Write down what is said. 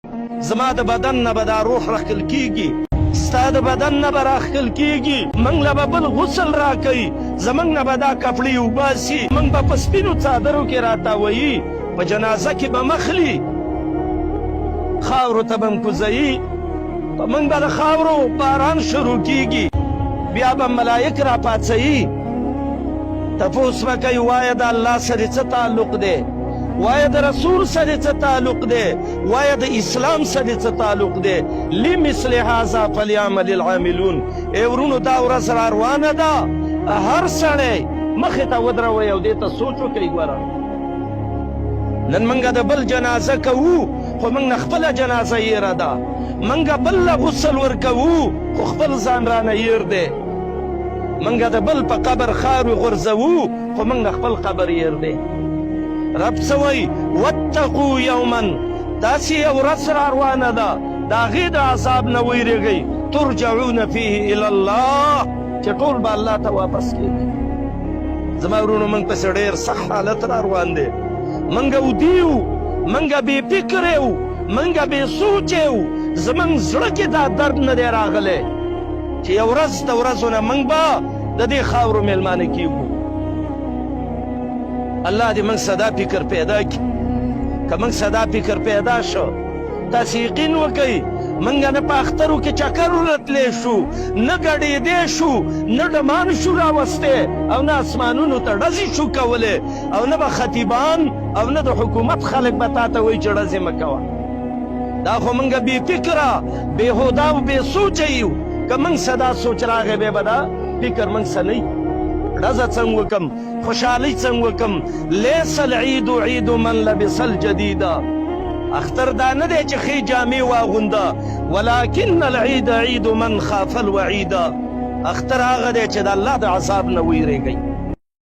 زما د بدن نه به دا روح راخکل کیږي، ستا د بدن نه به راخکل کیږي. موږ له به بل غسل راکوي، زموږ نه به دا کپړې وباسي، موږ به په سپینو څادرو کې راتاویي، په جنازه کې به مخلي، خاورو ته به م کوزوي، په موږ به د خاورو باران شروع کیږي، بیا به ملایک راپاڅوي. تپوس به کوي وایه د الله سره څه تعلق دی، وایه د رسول سره څه تعلق دی، وایه د اسلام سره څه تعلق دی. لمثل هذا فلیعمل العاملون. ای ورونو دا ورځ را روانه ده، هر سړی مخې ته ودروئ او دې ته سوچ وکړئ. ګوره نن موږ د بل جنازه کوو خو موږ نه خپله جنازه هیره ده، موږ بل له غسل ورکوو خو خپل ځان رانه هیر دی، موږ د بل په قبر خاورې غورځوو خو موږ نه خپل قبر هیر دی. رب څه وایي؟ واتقوا یوما، داسې یو ورځ را روانه ده د هغې د عذاب نه ویرېږئ، ترجعون فیه الی الله، چې ټول به الله ته واپس کېږي. زما ورونو موږ پسې ډېر سخت حالت را روان دی، موږ ودي وو، موږ بې فکرې وو، موږ بې سوچې وو، زموږ زړه کې دا درد نه دی راغلی چې یو ورځ د ورځو نه موږ به د دې خاورو میلمانه کېږو. الله دې موږ سدا فکر پیدا کړي. که موږ سدا فکر پیدا شو، تاسې یقین وکئ موږ نه په اخترو کې چکر ورتلی شو، نه ګډېدی شو، نه ډمان شو راوستی، او نه اسمانونو ته ډزې شو کولی، او نه به خطیبان او نه د حکومت خلک به تا ته وایي چې ډزې مه کوه. دا خو موږ بې فکره بېهوده او بې سوچه یو. که موږ سدا سوچ راغی بیا به دا فکر موږ څه نه وي. ډزه څنګه وکم، خوشحالۍ څنګه وکم؟ لیس العید عید من لبس الجدیده. اختر دا نه دی چې ښې جامې واغونده، ولکن العید عید من خاف الوعیده. اختر هغه دی چې د الله د عذاب نه ویرېږئ.